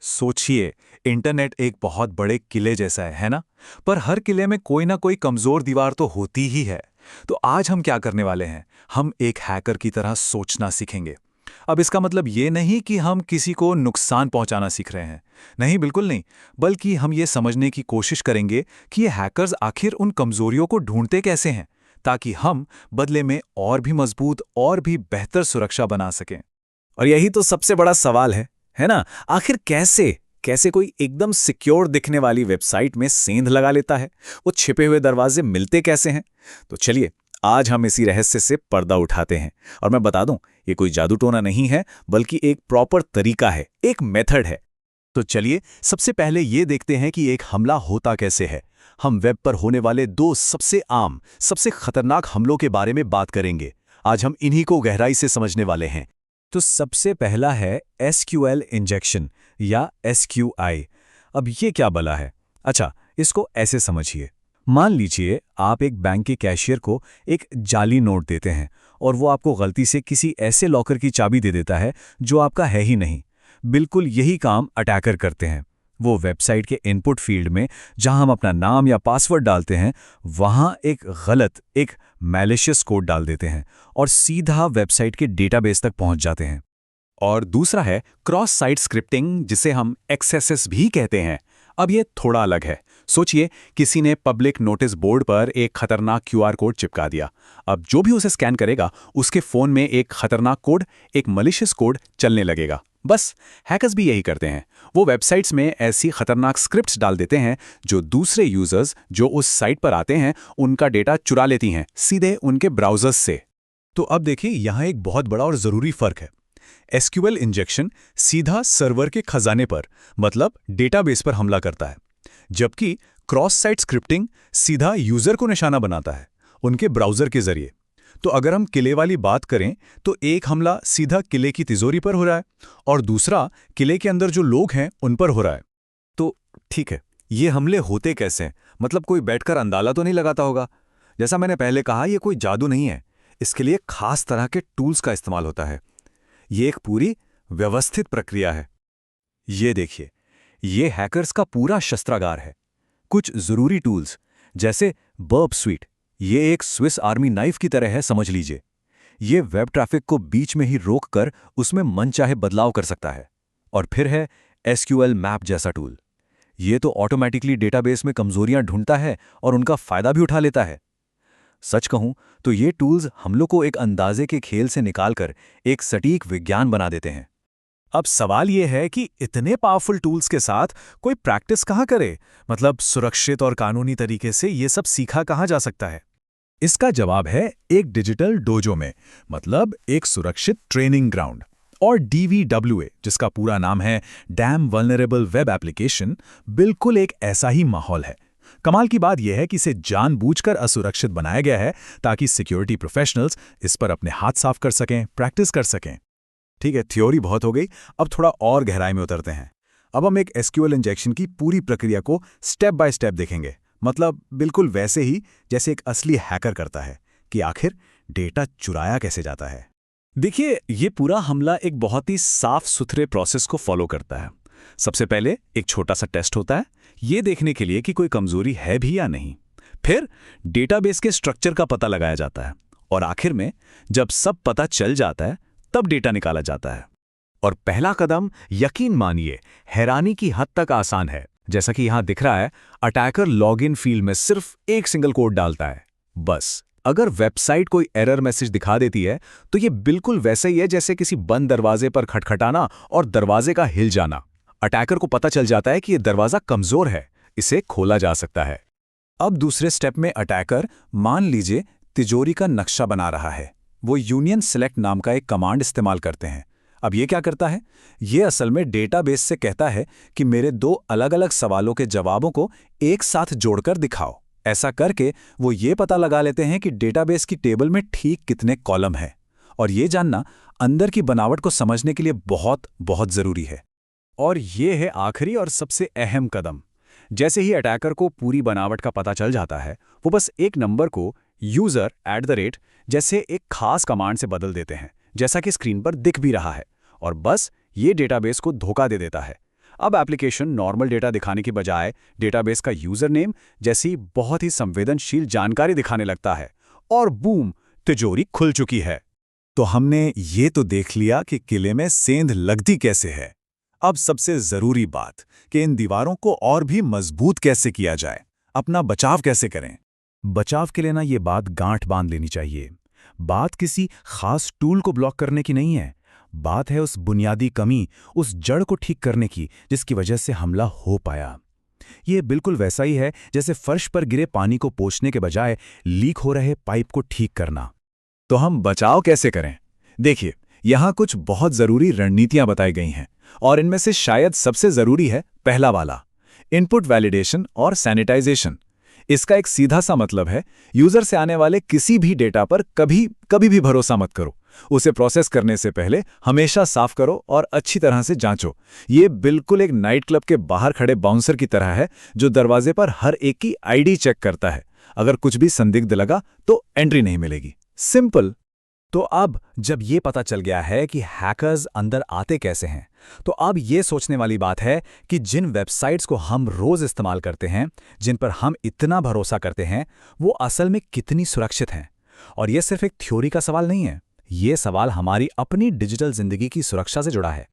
सोचिए, इंटरनेट एक बहुत बड़े किले जैसा है ना? पर हर किले में कोई ना कोई कमजोर दीवार तो होती ही है। तो आज हम क्या करने वाले हैं? हम एक हैकर की तरह सोचना सीखेंगे। अब इसका मतलब ये नहीं कि हम किसी को नुकसान पहुंचाना सीख रहे हैं। नहीं, बिल्कुल नहीं। बल्कि हम ये समझने की कोशिश करेंगे कि ये हैकर्स आखिर उन कमजोरियों को ढूंढते कैसे हैं, ताकि हम बदले में और भी मजबूत और भी बेहतर सुरक्षा बना सकें। और यही तो सबसे बड़ा सवाल है ना? आखिर कैसे कैसे कोई एकदम सिक्योर दिखने वाली वेबसाइट में सेंध लगा लेता है? वो छिपे हुए दरवाजे मिलते कैसे हैं? तो चलिए, आज हम इसी रहस्य से पर्दा उठाते हैं। और मैं बता दूं, ये कोई जादू टोना नहीं है, बल्कि एक प्रॉपर तरीका है, एक मेथड है। तो चलिए सबसे पहले ये देखते हैं कि एक हमला होता कैसे है। हम वेब पर होने वाले दो सबसे आम, सबसे खतरनाक हमलों के बारे में बात करेंगे। आज हम इन्हीं को गहराई से समझने वाले हैं। तो सबसे पहला है एसक्यूएल इंजेक्शन या एसक्यूआई। अब ये क्या भला है? अच्छा, इसको ऐसे समझिए। मान लीजिए आप एक बैंक के कैशियर को एक जाली नोट देते हैं और वो आपको गलती से किसी ऐसे लॉकर की चाबी दे देता है जो आपका है ही नहीं। बिल्कुल यही काम अटैकर करते हैं। वो वेबसाइट के इनपुट फील्ड में जहां हम अपना नाम या पासवर्ड डालते हैं, वहां एक गलत, एक मैलिशियस कोड डाल देते हैं और सीधा वेबसाइट के डेटाबेस तक पहुंच जाते हैं। और दूसरा है क्रॉस साइट स्क्रिप्टिंग, जिसे हम एक्सएसएस भी कहते हैं। अब ये थोड़ा अलग है। सोचिए, किसी ने पब्लिक नोटिस बोर्ड पर एक खतरनाक क्यूआर कोड चिपका दिया। अब जो भी उसे स्कैन करेगा, उसके फोन में एक खतरनाक कोड, एक मलिशियस कोड चलने लगेगा। बस हैकर्स भी यही करते हैं। वो वेबसाइट्स में ऐसी खतरनाक स्क्रिप्ट्स डाल देते हैं जो दूसरे यूजर्स जो उस साइट पर आते हैं, उनका डेटा चुरा लेती हैं सीधे उनके ब्राउजर्स से। तो अब देखिए, यहाँ एक बहुत बड़ा और जरूरी फर्क है। एसक्यूएल इंजेक्शन सीधा सर्वर के खजाने पर, मतलब डेटाबेस पर हमला करता है, जबकि क्रॉस साइट स्क्रिप्टिंग सीधा यूजर को निशाना बनाता है, उनके ब्राउजर के जरिए। तो अगर हम किले वाली बात करें, तो एक हमला सीधा किले की तिजोरी पर हो रहा है और दूसरा किले के अंदर जो लोग हैं उन पर हो रहा है। तो ठीक है, ये हमले होते कैसे हैं? मतलब कोई बैठकर अंदाजा तो नहीं लगाता होगा? जैसा मैंने पहले कहा, ये कोई जादू नहीं है। इसके लिए खास तरह के टूल्स का इस्तेमाल होता है। ये एक पूरी व्यवस्थित प्रक्रिया है। ये देखिए, ये हैकर्स का पूरा शस्त्रागार है। कुछ जरूरी टूल्स जैसे बर्ब स्वीट, ये एक स्विस आर्मी नाइफ की तरह है, समझ लीजिए। ये वेब ट्रैफिक को बीच में ही रोककर उसमें मनचाहे बदलाव कर सकता है। और फिर है एसक्यूएल मैप जैसा टूल। ये तो ऑटोमेटिकली डेटाबेस में कमजोरियां ढूंढता है और उनका फायदा भी उठा लेता है। सच कहूं तो ये टूल्स हमलों को एक अंदाजे के खेल से निकालकर एक सटीक विज्ञान बना देते हैं। अब सवाल यह है कि इतने पावरफुल टूल्स के साथ कोई प्रैक्टिस कहाँ करे? मतलब सुरक्षित और कानूनी तरीके से ये सब सीखा कहाँ जा सकता है? इसका जवाब है एक डिजिटल डोजो में, मतलब एक सुरक्षित ट्रेनिंग ग्राउंड, और DVWA, जिसका पूरा नाम है डैम वल्नरेबल वेब एप्लीकेशन, बिल्कुल एक ऐसा ही माहौल है। कमाल की बात यह है कि इसे जानबूझकर असुरक्षित बनाया गया है ताकि सिक्योरिटी प्रोफेशनल्स इस पर अपने हाथ साफ कर सकें, प्रैक्टिस कर सकें। ठीक है, थ्योरी बहुत हो गई। अब थोड़ा और गहराई में उतरते हैं। अब हम एक एसक्यूएल इंजेक्शन की पूरी प्रक्रिया को स्टेप बाय स्टेप देखेंगे। मतलब बिल्कुल वैसे ही जैसे एक असली हैकर करता है, कि आखिर डेटा चुराया कैसे जाता है। देखिए, ये पूरा हमला एक बहुत ही साफ सुथरे प्रोसेस को फॉलो करता है। सबसे पहले एक छोटा सा टेस्ट होता है, ये देखने के लिए कि कोई कमजोरी है भी या नहीं। फिर डेटाबेस के स्ट्रक्चर का पता लगाया जाता है और आखिर में जब सब पता चल जाता है, तब डेटा निकाला जाता है। और पहला कदम, यकीन मानिए, हैरानी की हद तक आसान है। जैसा कि यहां दिख रहा है, अटैकर लॉगिन फील्ड में सिर्फ एक सिंगल कोड डालता है, बस। अगर वेबसाइट कोई एरर मैसेज दिखा देती है, तो ये बिल्कुल वैसे ही है जैसे किसी बंद दरवाजे पर खटखटाना और दरवाजे का हिल जाना। अटैकर को पता चल जाता है कि यह दरवाजा कमजोर है, इसे खोला जा सकता है। अब दूसरे स्टेप में अटैकर, मान लीजिए, तिजोरी का नक्शा बना रहा है। वो यूनियन सेलेक्ट नाम का एक कमांड इस्तेमाल करते हैं। अब ये क्या करता है? ये असल में डेटाबेस से कहता है कि मेरे दो अलग अलग सवालों के जवाबों को एक साथ जोड़कर दिखाओ। ऐसा करके वो ये पता लगा लेते हैं कि डेटाबेस की टेबल में ठीक कितने कॉलम हैं। और ये जानना अंदर की बनावट को समझने के लिए बहुत बहुत जरूरी है। और ये है आखिरी और सबसे अहम कदम। जैसे ही अटैकर को पूरी बनावट का पता चल जाता है, वो बस एक नंबर को user@ जैसे एक खास कमांड से बदल देते हैं, जैसा कि स्क्रीन पर दिख भी रहा है, और बस ये डेटाबेस को धोखा दे देता है। अब एप्लीकेशन नॉर्मल डेटा दिखाने के बजाय डेटाबेस का यूजर नेम जैसी बहुत ही संवेदनशील जानकारी दिखाने लगता है और बूम, तिजोरी खुल चुकी है। तो हमने ये तो देख लिया कि किले में सेंध लगती कैसे है। अब सबसे जरूरी बात कि इन दीवारों को और भी मजबूत कैसे किया जाए, अपना बचाव कैसे करें। बचाव के लिए ना ये बात गांठ बांध लेनी चाहिए। बात किसी खास टूल को ब्लॉक करने की नहीं है, बात है उस बुनियादी कमी, उस जड़ को ठीक करने की जिसकी वजह से हमला हो पाया। ये बिल्कुल वैसा ही है जैसे फर्श पर गिरे पानी को पोंछने के बजाय लीक हो रहे पाइप को ठीक करना। तो हम बचाव कैसे करें? देखिए, यहाँ कुछ बहुत जरूरी रणनीतियां बताई गई हैं और इनमें से शायद सबसे जरूरी है पहला वाला, इनपुट वैलिडेशन और सैनिटाइजेशन। इसका एक सीधा सा मतलब है, यूजर से आने वाले किसी भी डेटा पर कभी भी भरोसा मत करो। उसे प्रोसेस करने से पहले हमेशा साफ करो और अच्छी तरह से जांचो। ये बिल्कुल एक नाइट क्लब के बाहर खड़े बाउंसर की तरह है जो दरवाजे पर हर एक की आईडी चेक करता है। अगर कुछ भी संदिग्ध लगा तो एंट्री नहीं मिलेगी। सिंपल। तो अब जब ये पता चल गया है कि हैकर्स अंदर आते कैसे हैं, तो अब ये सोचने वाली बात है कि जिन वेबसाइट्स को हम रोज इस्तेमाल करते हैं, जिन पर हम इतना भरोसा करते हैं, वो असल में कितनी सुरक्षित हैं। और ये सिर्फ एक थ्योरी का सवाल नहीं है, ये सवाल हमारी अपनी डिजिटल जिंदगी की सुरक्षा से जुड़ा है।